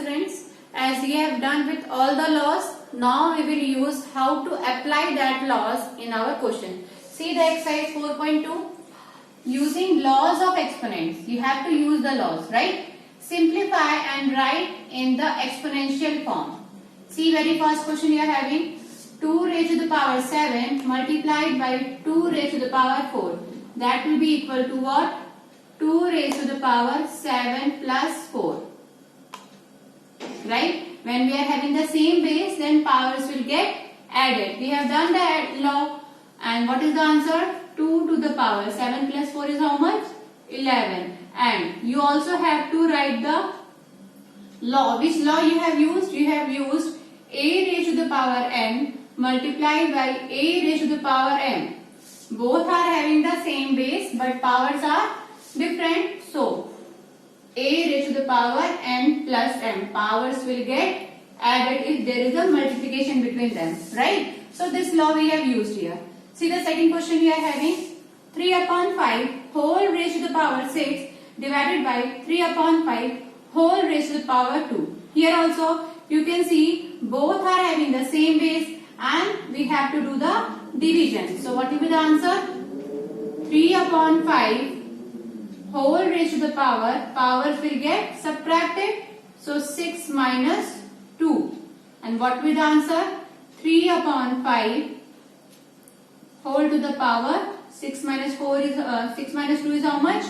students, as we have done with all the laws, now we will use how to apply that laws in our question. See the exercise 4.2. Using laws of exponents. You have to use the laws, right? Simplify and write in the exponential form. See very first question you are having. 2 raised to the power 7 multiplied by 2 raised to the power 4. That will be equal to what? 2 raised to the power 7 plus 4. Right? When we are having the same base, then powers will get added. We have done the law. And what is the answer? 2 to the power 7 plus 4 is how much? 11. And you also have to write the law. Which law you have used? You have used a raised to the power n multiplied by a raised to the power m. Both are having the same base but powers are different. So, a raised to the power n plus m. Powers will get added if there is a multiplication between them. Right? So, this law we have used here. See the second question we are having. 3 upon 5 whole raised to the power 6 divided by 3 upon 5 whole raised to the power 2. Here also you can see both are having the same base and we have to do the division. So what will be the answer? 3 upon 5 whole raised to the power, powers will get subtracted. So 6 minus 2. And what will be the answer? 3 upon 5 whole to the power 6 minus 4 is 6 minus 2 is how much?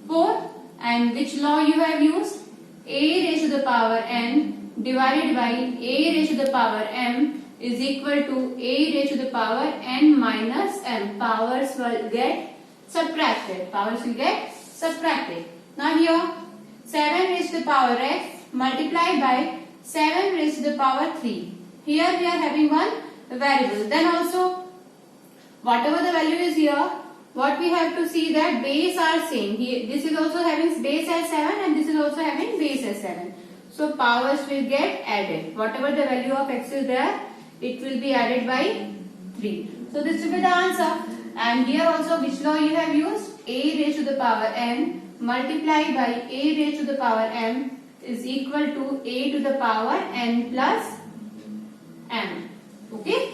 4. And which law you have used? A raised to the power n divided by a raised to the power m is equal to a raised to the power n minus m. Powers will get subtracted. Powers will get subtracted. Now here 7 raised to the power x multiplied by 7 raised to the power 3. Here we are having one variable. Then also whatever the value is here, what we have to see that base are same. Here, this is also having base as 7 and this is also having base as 7. So powers will get added. Whatever the value of x is there, it will be added by 3. So this will be the answer. And here also which law you have used? A raised to the power n multiplied by a raised to the power m is equal to a to the power n plus m. Okay?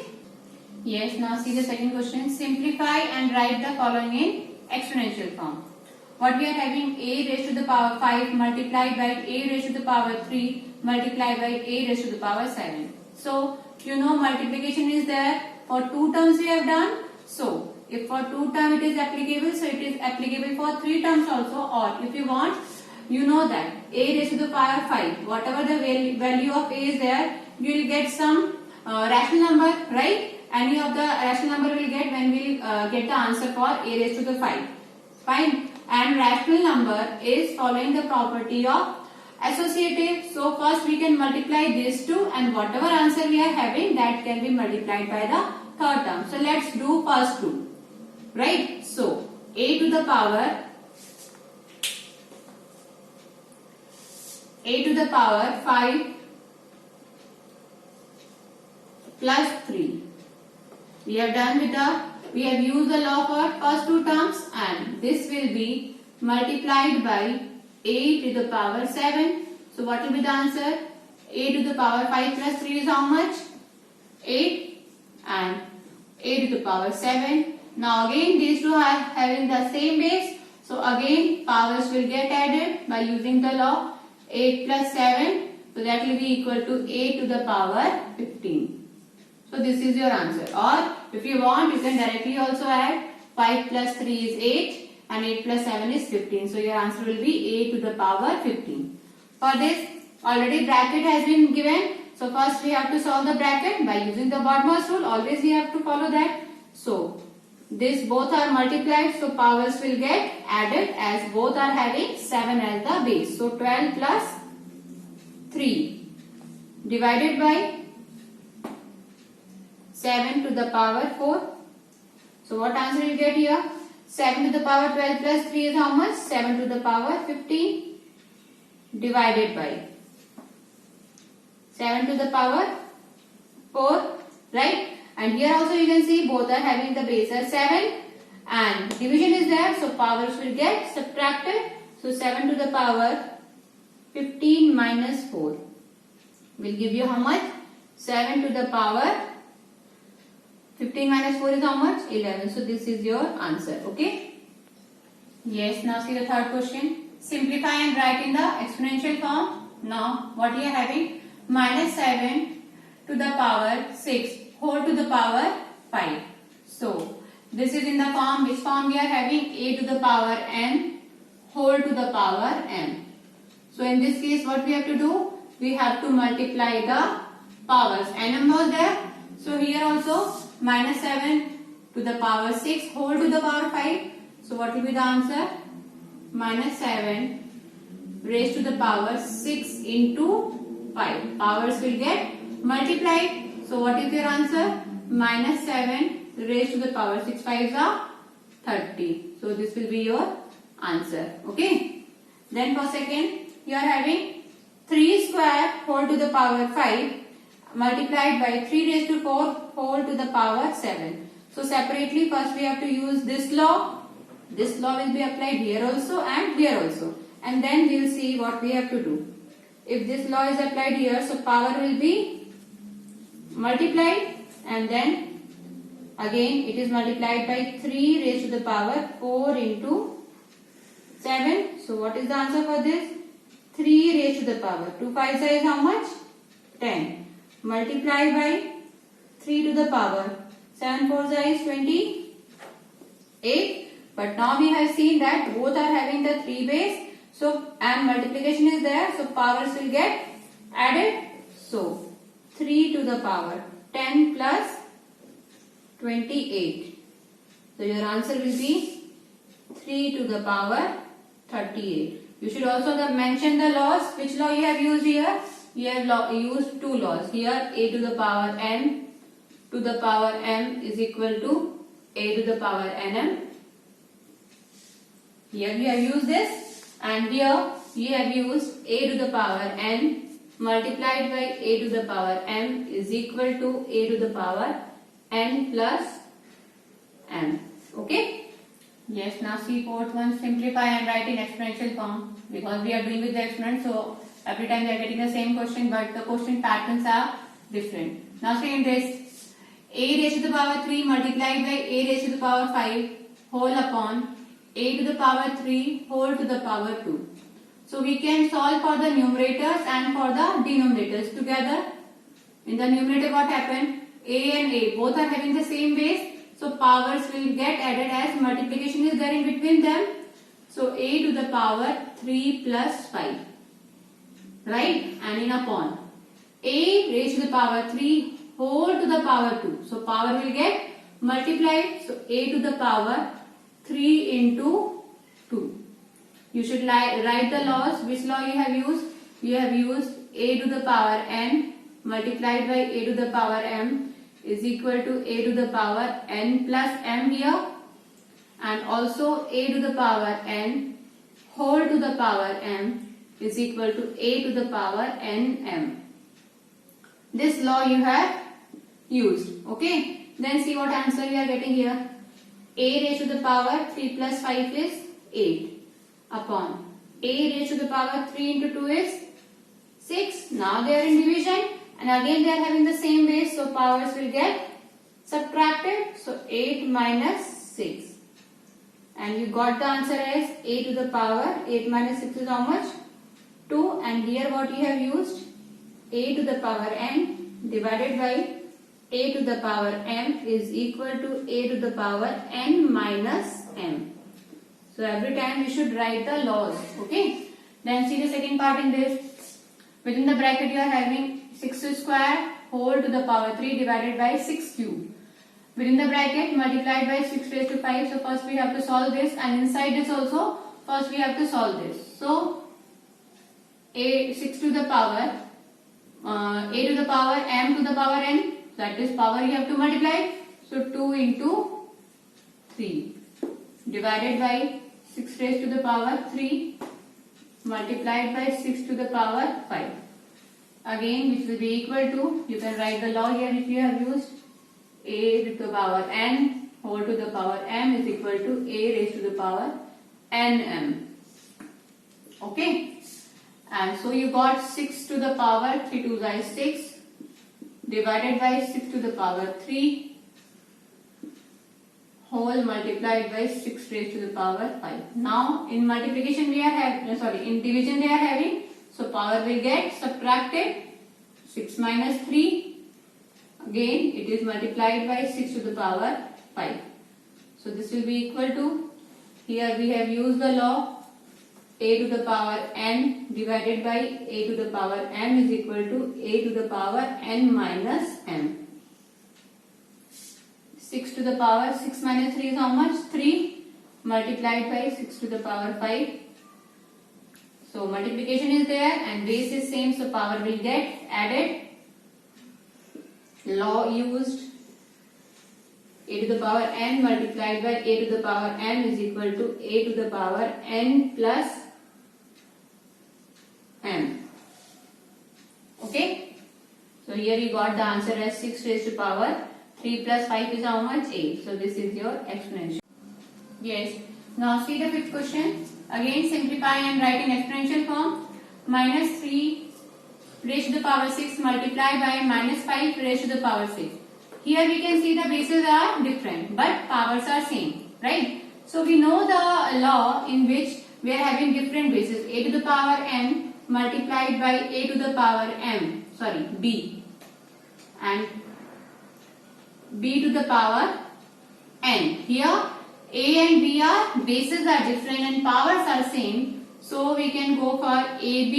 Yes, now see the second question. Simplify and write the following in exponential form. What we are having? A raised to the power 5 multiplied by a raised to the power 3 multiplied by a raised to the power 7. So, you know multiplication is there. For 2 terms we have done. So, if for 2 terms it is applicable, so it is applicable for 3 terms also. Or if you want, you know that a raised to the power 5. Whatever the value of a is there, you will get some rational number, right? Any of the rational number will get when we get the answer for a raised to the 5. Fine. And rational number is following the property of associative. So first we can multiply these two and whatever answer we are having that can be multiplied by the third term. So let's do first two. Right. So a to the power 5 plus 3. We have done with we have used the law for first 2 terms and this will be multiplied by a to the power 7. So what will be the answer? A to the power 5 plus 3 is how much? 8 and a to the power 7. Now again these two are having the same base. So again powers will get added by using the law 8 plus 7. So that will be equal to a to the power 15. So this is your answer. Or if you want, you can directly also add 5 plus 3 is 8 and 8 plus 7 is 15. So your answer will be a to the power 15. For this, already bracket has been given. So first we have to solve the bracket by using the BODMAS rule. Always we have to follow that. So this both are multiplied. So powers will get added as both are having 7 as the base. So 12 plus 3 divided by 7 to the power 4. So what answer you get here? 7 to the power 12 plus 3 is how much? 7 to the power 15 divided by 7 to the power 4. Right? And here also you can see both are having the base as 7 and division is there. So powers will get subtracted. So 7 to the power 15 15 minus 4 will give you how much? 7 to the power 15 minus 4 is how much? 11. So this is your answer. Okay. Yes. Now see the third question. Simplify and write in the exponential form. Now what we are having? Minus 7 to the power 6 whole to the power 5. So this is in the form, which form we are having? A to the power n whole to the power m. So in this case what we have to do? We have to multiply the powers. N was there. So here also minus 7 to the power 6 whole to the power 5. So what will be the answer? Minus 7 raised to the power 6 into 5. Powers will get multiplied. So what is your answer? Minus 7 raised to the power 6 5s are 30. So this will be your answer. Okay. Then for second, you are having 3 square whole to the power 5 multiplied by 3 raised to 4 whole to the power 7. So separately first we have to use this law. This law will be applied here also and here also. And then we will see what we have to do. If this law is applied here, so power will be multiplied and then again it is multiplied by 3 raised to the power 4 into 7. So what is the answer for this? 3 raised to the power 2 5 is how much? 10. Multiply by 3 to the power 7 4 is 28. But now we have seen that both are having the 3 base. So and multiplication is there. So powers will get added. So 3 to the power 10 plus 28. So your answer will be 3 to the power 38. You should also mention the laws. Which law you have used here? You have used two laws. Here a to the power n to the power m is equal to a to the power nm. Here we have used this, and here we have used a to the power n multiplied by a to the power m is equal to a to the power n plus m. Okay. Yes. Now see fourth one. Simplify and write in exponential form. Because we are doing with the exponent, so every time we are getting the same question, but the question patterns are different. Now see in this, a raised to the power 3 multiplied by a raised to the power 5 whole upon a to the power 3 whole to the power 2. So we can solve for the numerators and for the denominators together. In the numerator what happened? A and a both are having the same base. So powers will get added as multiplication is there in between them. So a to the power 3 plus 5. Right? And in upon a raised to the power 3 whole to the power 2. So power will get multiplied. So a to the power 3 into 2. You should write the laws. Which law you have used? You have used a to the power n multiplied by a to the power m is equal to a to the power n plus m here, and also a to the power n whole to the power m is equal to a to the power nm. This law you have used. Okay. Then see what answer you are getting here. A raised to the power 3 plus 5 is 8 upon a raised to the power 3 into 2 is 6. Now they are in division and again they are having the same base, so powers will get subtracted. So 8 minus 6. And you got the answer as a to the power 8 minus 6 is how much? 2. And here what you have used? A to the power n divided by a to the power m is equal to a to the power n minus m. So every time we should write the laws. Okay. Then see the second part in this. Within the bracket you are having 6 square whole to the power 3 divided by 6 cube. Within the bracket multiplied by 6 raised to 5. So first we have to solve this, and inside this also first we have to solve this. So a 6 to the power a to the power m to the power n, that is power you have to multiply. So 2 into 3 divided by 6 raised to the power 3 multiplied by 6 to the power 5. Again which will be equal to, you can write the law here if you have used, a to the power n whole to the power m is equal to a raised to the power nm. Okay. And so you got 6 to the power 3 2 is 6 divided by 6 to the power 3 whole multiplied by 6 raised to the power 5. Now in multiplication we are having, in division they are having, so power will get subtracted. 6 minus 3, again it is multiplied by 6 to the power 5. So this will be equal to, here we have used the law, a to the power n divided by a to the power m is equal to a to the power n minus m. 6 to the power 6 minus 3 is how much? 3 multiplied by 6 to the power 5. So multiplication is there and base is same, so power will get added. Law used, a to the power n multiplied by a to the power m is equal to a to the power n plus m. Okay, so here you got the answer as 6 raised to power 3 plus 5 is how much? 8. So this is your exponential. Yes. Now see the fifth question. Again simplify and write in exponential form. Minus 3 raised to the power 6 multiplied by minus 5 raised to the power 6. Here we can see the bases are different but powers are same, right? So we know the law in which we are having different bases. A to the power n multiplied by a to the power b and b to the power n. Here a and b are bases are different and powers are same, so we can go for ab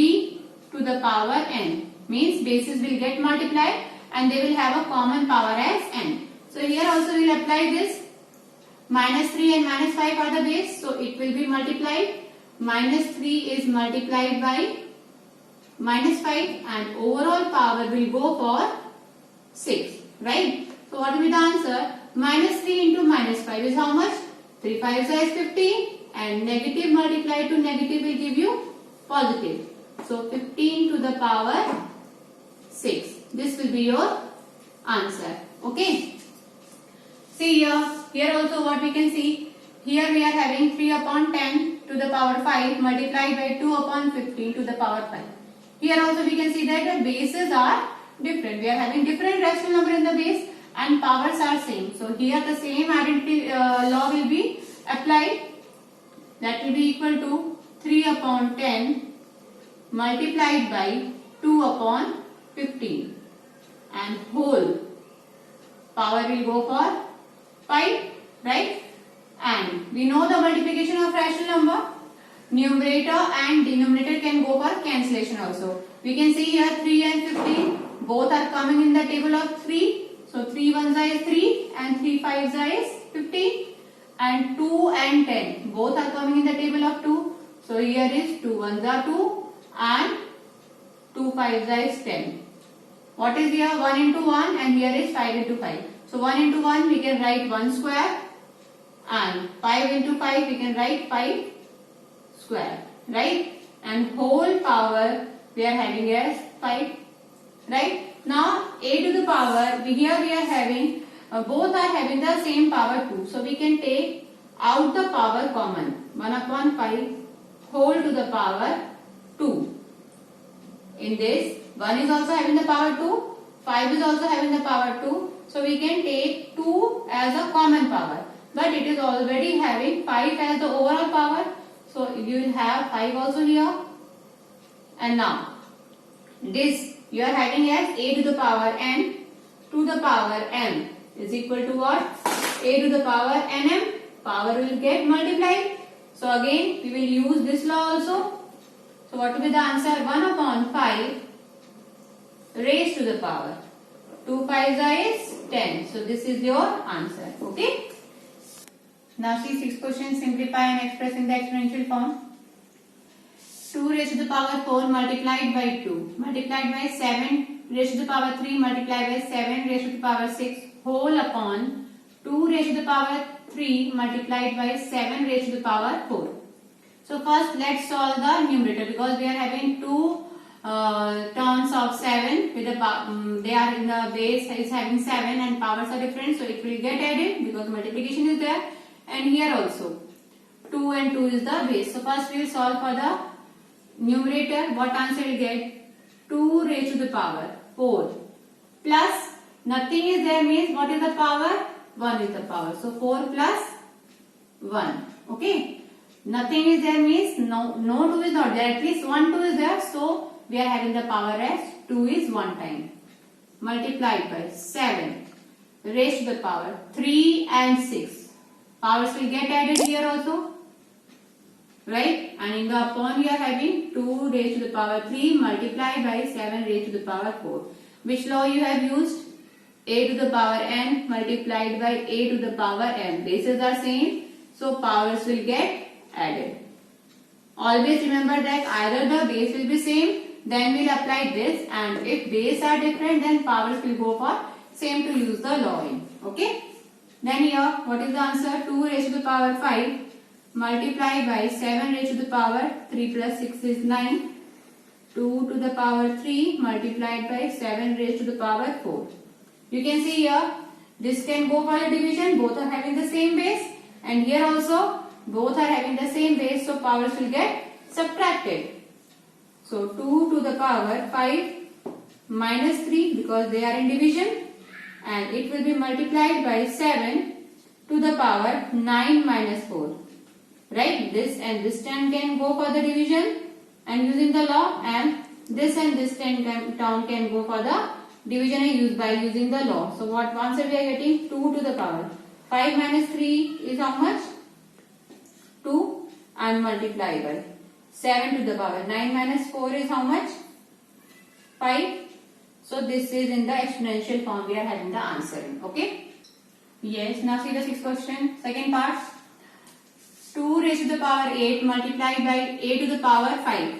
to the power n, means bases will get multiplied and they will have a common power as n. So here also we will apply this. Minus 3 and minus 5 are the base, so it will be multiplied. Minus 3 is multiplied by minus 5 and overall power will go for 6, right? So what will be the answer? Minus 3 into minus 5 is how much? 3 5 is 15 and negative multiplied to negative will give you positive. So 15 to the power 6. This will be your answer. Okay. See here also what we can see. Here we are having 3 upon 10 to the power 5 multiplied by 2 upon 15 to the power 5. Here also we can see that the bases are different. We are having different rational number in the base and powers are same. So here the same identity law will be applied. That will be equal to 3 upon 10 multiplied by 2 upon 15 and whole power will go for 5, right? And we know the multiplication of rational number, numerator and denominator can go for cancellation also. We can see here 3 and 15 both are coming in the table of 3. So 3 1s is 3 and 3 5s is 15 and 2 and 10 both are coming in the table of 2. So here is 2 1s are 2 and 2 5s is 10. What is here? 1 into 1 and here is 5 into 5. So 1 into 1 we can write 1 square and 5 into 5 we can write 5 square, right? And whole power we are having as 5, right? Now a to the power, here we are having, both are having the same power 2. So we can take out the power common. 1 upon 5 whole to the power 2. In this, 1 is also having the power 2, 5 is also having the power 2. So we can take 2 as a common power. But it is already having 5 as the overall power. So you will have 5 also here. And now, this you are having as a to the power n to the power m is equal to what? A to the power nm. Power will get multiplied. So again we will use this law also. So what will be the answer? 1 upon 5 raised to the power. 2 5s is 10. So this is your answer. Okay. Now see 6th question. Simplify and express in the exponential form. 2 raised to the power 4 multiplied by 2 multiplied by 7 raised to the power 3 multiplied by 7 raised to the power 6 whole upon 2 raised to the power 3 multiplied by 7 raised to the power 4. So first let's solve the numerator because we are having two terms of 7 with the they are in the base is having 7 and powers are different, so it will get added because multiplication is there, and here also 2 and 2 is the base. So first we will solve for the numerator, what answer you get? 2 raised to the power 4 plus nothing is there means what is the power? 1 is the power. So 4 plus 1. Okay. Nothing is there means no 2 is not there. At least 1 2 is there. So we are having the power as 2 is 1 time. Multiplied by 7 raised to the power 3 and 6. Powers will get added here also. Right? And in the upon we are having 2 raised to the power 3 multiplied by 7 raised to the power 4. Which law you have used? A to the power n multiplied by a to the power m. Bases are same. So powers will get added. Always remember that either the base will be same, then we'll apply this, and if base are different, then powers will go for same to use the law in. Okay? Then here, what is the answer? 2 raised to the power 5 multiplied by 7 raised to the power 3 plus 6 is 9. 2 to the power 3 multiplied by 7 raised to the power 4. You can see here, this can go for the division, both are having the same base, and here also both are having the same base, so powers will get subtracted. So 2 to the power 5 minus 3 because they are in division, and it will be multiplied by 7 to the power 9 minus 4. Right? This and this term can go for the division and using the law, and this and this term can go for the division and by using the law. So what answer we are getting? 2 to the power 5 minus 3 is how much? 2 and multiply by 7 to the power 9 minus 4 is how much? 5. So this is in the exponential form we are having the answer in. Okay? Yes. Now see the 6th question. Second part. 2 raised to the power 8 multiplied by a to the power 5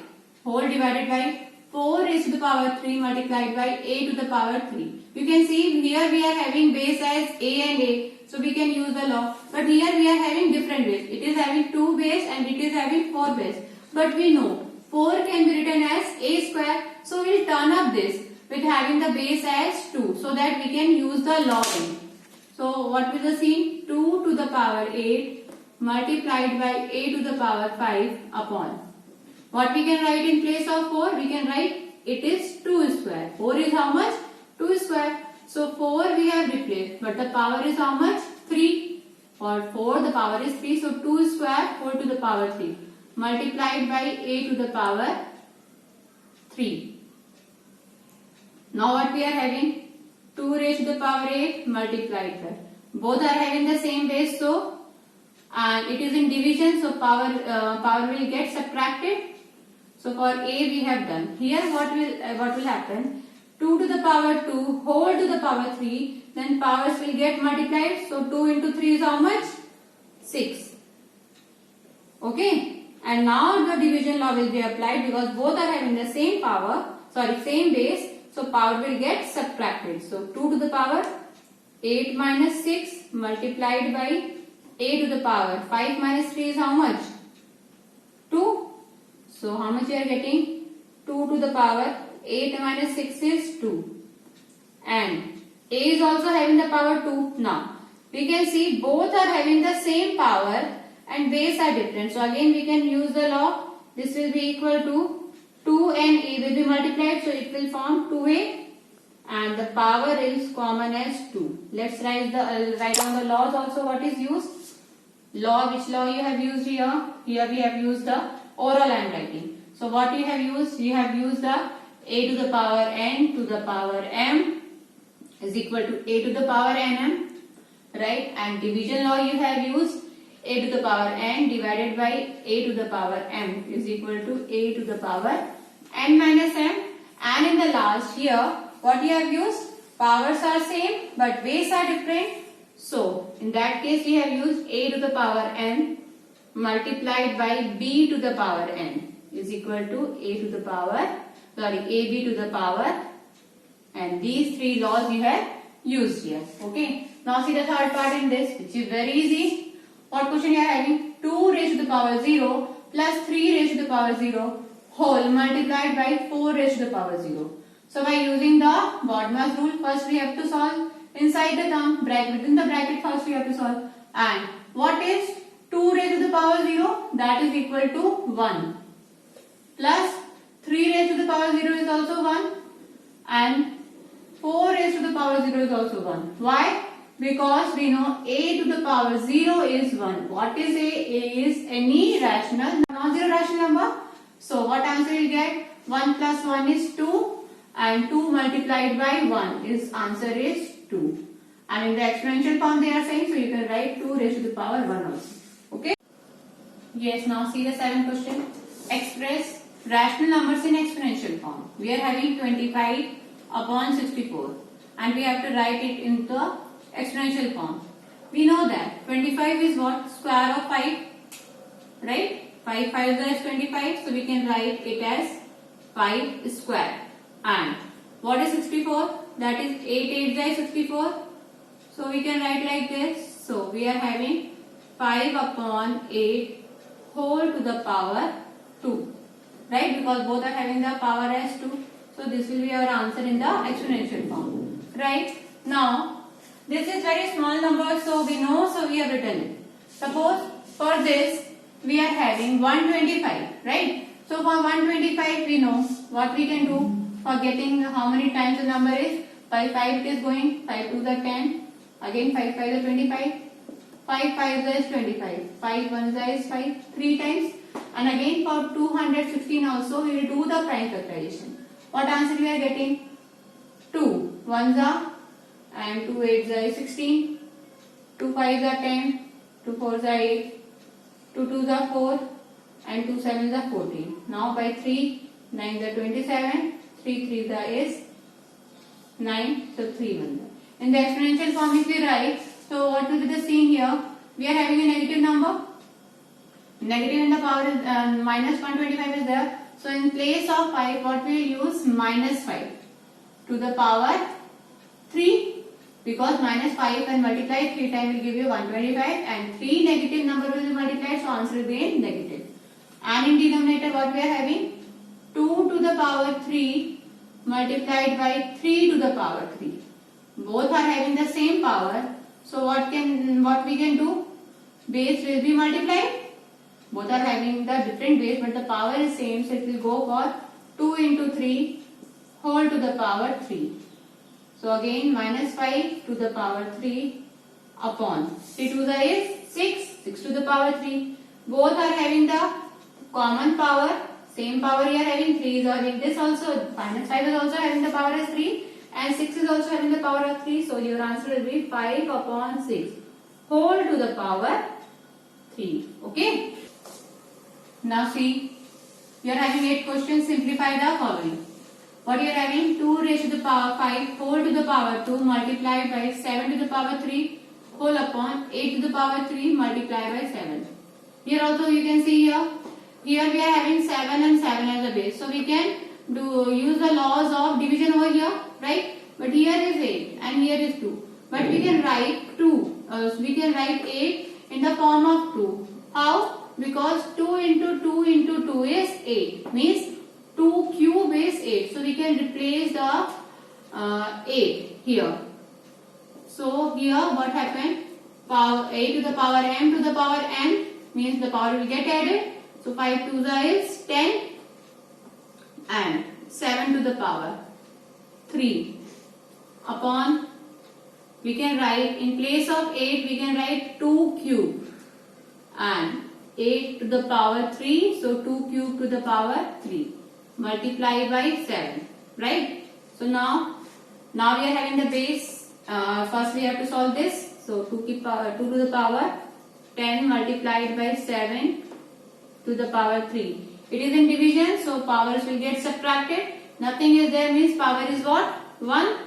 whole divided by 4 raised to the power 3 multiplied by a to the power 3. You can see here we are having base as a and a. So we can use the law. But here we are having different base. It is having 2 base and it is having 4 base. But we know 4 can be written as a square. So we will turn up this with having the base as 2 so that we can use the law in. So what will the see? 2 to the power 8 multiplied by a to the power 5 upon. What we can write in place of 4? We can write it is 2 square. 4 is how much? 2 square. So 4 we have replaced, but the power is how much? 3. For 4 the power is 3. So 2 square 4 to the power 3 multiplied by a to the power 3. Now what we are having? 2 raised to the power 8 multiplied by. Both are having the same base, so and it is in division, so power will get subtracted. So for a we have done. Here what will happen? 2 to the power 2 whole to the power 3, then powers will get multiplied. So 2 into 3 is how much? 6. Okay. And now the division law will be applied because both are having the same same base. So power will get subtracted. So 2 to the power 8 minus 6 multiplied by a to the power 5 minus 3 is how much? 2. So how much you are getting? 2 to the power 8 minus 6 is 2. And a is also having the power 2. Now we can see both are having the same power and base are different. So again we can use the law. This will be equal to 2 and a will be multiplied. So it will form 2a and the power is common as 2. Let's write down the laws also what is used. Law, which law you have used here? Here we have used the oral I am writing. So what you have used? You have used the a to the power n to the power m is equal to a to the power nm. Right? And division law you have used a to the power n divided by a to the power m is equal to a to the power n minus m. And in the last here, what you have used? Powers are same but base are different. So in that case we have used a to the power n multiplied by b to the power n is equal to ab to the power, and these 3 laws you have used here. Okay. Now see the third part in this, which is very easy. What question you are having? 2 raised to the power 0 plus 3 raised to the power 0 whole multiplied by 4 raised to the power 0. So by using the BODMAS rule, first we have to solve inside the term bracket, within the bracket first we have to solve. And what is 2 raised to the power 0? That is equal to 1. plus 3 raised to the power 0 is also 1 and 4 raised to the power 0 is also 1. Why? Because we know a to the power 0 is 1. What is a? A is any rational, non-zero rational number. So what answer you get? 1 plus 1 is 2 and 2 multiplied by 1 is answer is 2. And in the exponential form they are saying, so you can write 2 raised to the power 1 also. Okay? Yes, now see the 7th question. Express rational numbers in exponential form. We are having 25 upon 64 and we have to write it in the exponential form. We know that 25 is what? Square of 5, right? 5 5 is 25, so we can write it as 5 square. And what is 64? That is 8 8 is 64. So we can write like this. So we are having 5 upon 8 whole to the power 2, right? Because both are having the power as 2. So this will be our answer in the exponential form, right? Now this is very small number, so we know, so we have written it. Suppose for this we are having 125, right? So for 125 we know what we can do for getting how many times the number is. By 5 it is going, 5 to the 10, again 5 5 is 25, 5 5 is 25, 5 1 is 5, 3 times, and again for 216 also we will do the prime factorization. What answer we are getting? 2 1s are and 2 8s are 16, 2 5s are 10, 2 4s are 8, 2 2s are 4 and 2 7s are 14. Now by 3 9s are 27, 3 3s are is 9, so 3 1s. In the exponential form if we write, so what will be the scene here? We are having a negative number. Negative in the power is minus 125 is there. So in place of 5, what we will use? Minus 5 to the power 3, because minus 5 when multiplied 3 times will give you 125 and 3 negative number will be multiplied, so answer will be negative. And in denominator what we are having? 2 to the power 3 multiplied by 3 to the power 3. Both are having the same power, so what we can do? Base will be multiplied. Both are having the different base, but the power is same, so it will go for 2 into 3 whole to the power 3. So again minus 5 to the power 3 upon 3 to the is 6, 6 to the power 3. Both are having the common power, same power we are having. 3 is having this also, minus 5 is also having the power as 3 and 6 is also having the power of 3. So your answer will be 5 upon 6 whole to the power 3. Okay. Now see, you are having 8 questions. Simplify the following. What you are having? 2 raised to the power 5 whole to the power 2 multiplied by 7 to the power 3 whole upon 8 to the power 3 multiplied by 7. Here also you can see here. Here we are having 7 and 7 as a base. So we can use the laws of division over here, right? But here is 8 and here is 2. But we can write 2. We can write 8 in the form of 2. How? Because 2 into 2 into 2 is 8. Means 2 cube is 8. So we can replace the 8 here. So here what happened? Power 8 to the power m to the power n means the power will get added. So 5 to the is 10 and 7 to the power 3 upon, we can write in place of 8 we can write 2 cube and 8 to the power 3, so 2 cube to the power 3 multiply by 7, right? So now we are having the base. First we have to solve this. So 2 to the power 10 multiplied by 7 to the power 3. It is in division, so powers will get subtracted. Nothing is there means power is what? 1.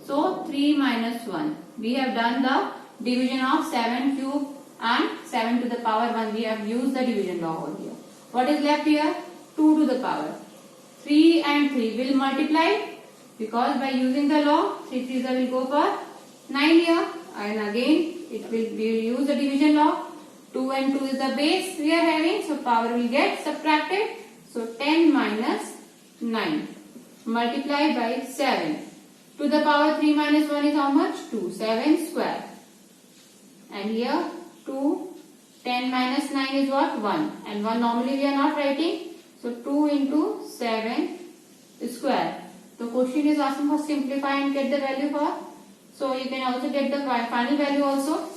So 3 minus 1. We have done the division of 7 cube and 7 to the power 1. We have used the division law over here. What is left here? 2 to the power. 3 and 3 will multiply, because by using the law 3 3s will go for 9 here, and again we will use the division law. 2 and 2 is the base we are having, so power will get subtracted. So 10 minus 9 multiplied by 7 to the power 3 minus 1 is how much? 2. 7 square. And here 2, 10 minus 9 is what? 1. And 1 normally we are not writing. So So 2 into 7 square. The question is asking for simplify and get the value for. So you can also get the final value also.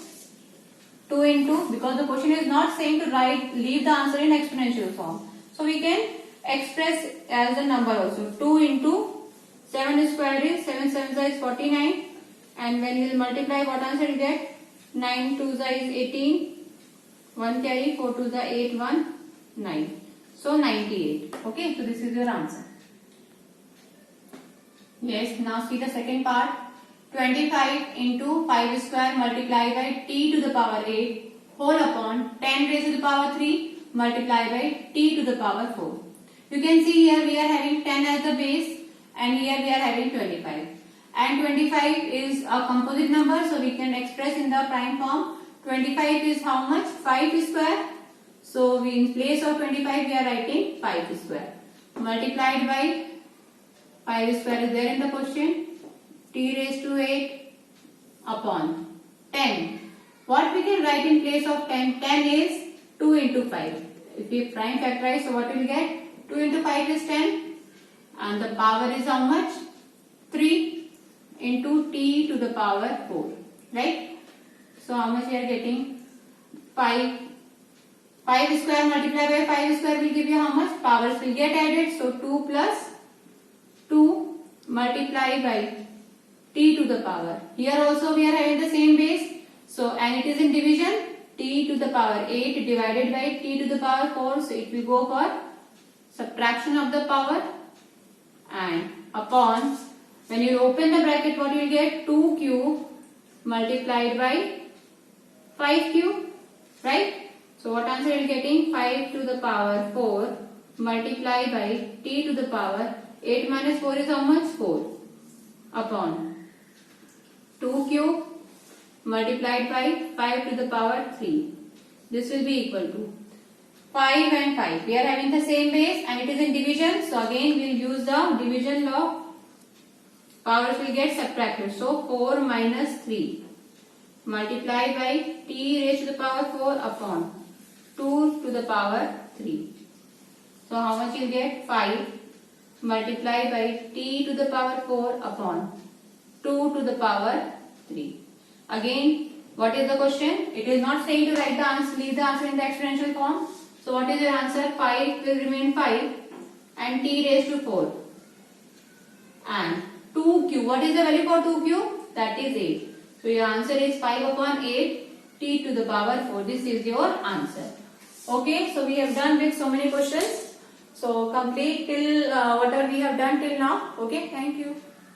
2 into, because the question is not saying to leave the answer in exponential form. So we can express as a number also. 2 into 7 square is 7 7 is 49. And when you will multiply, what answer you get? 9 2 is 18. 1 carry, 4 2 is 8, 1, 9. So 98. Okay, so this is your answer. Yes, now see the second part. 25 into 5 square multiplied by t to the power 8 whole upon 10 raised to the power 3 multiplied by t to the power 4. You can see here we are having 10 as the base and here we are having 25. And 25 is a composite number, so we can express in the prime form. 25 is how much? 5 square. So we, in place of 25 we are writing 5 square multiplied by 5 square is there in the question. T raised to 8 upon 10. What we can write in place of 10? 10 is 2 into 5. If we prime factorize, so what we will get? 2 into 5 is 10. And the power is how much? 3 into t to the power 4. Right? So how much we are getting? 5. 5 square multiplied by 5 square will give you how much? Powers will get added. So 2 plus 2 multiplied by t to the power. Here also we are having the same base. So, and it is in division. T to the power 8 divided by t to the power 4. So, it will go for subtraction of the power. And upon, when you open the bracket, what you will get? 2 cube multiplied by 5 cube. Right? So, what answer you are getting? 5 to the power 4 multiplied by t to the power 8 minus 4 is how much? 4 upon 2 cube multiplied by 5 to the power 3. This will be equal to 5 and 5. We are having the same base and it is in division. So again we will use the division law. Powers will get subtracted. So 4 minus 3 multiplied by t raised to the power 4 upon 2 to the power 3. So how much you will get? 5 multiplied by t to the power 4 upon 2 to the power 3. Again, what is the question? It is not saying to write the answer, leave the answer in the exponential form. So what is your answer? 5 will remain 5 and t raised to 4. And 2q, what is the value for 2q? That is 8. So your answer is 5 upon 8 t to the power 4. This is your answer. Okay, so we have done with so many questions. So complete till whatever we have done till now. Okay, thank you.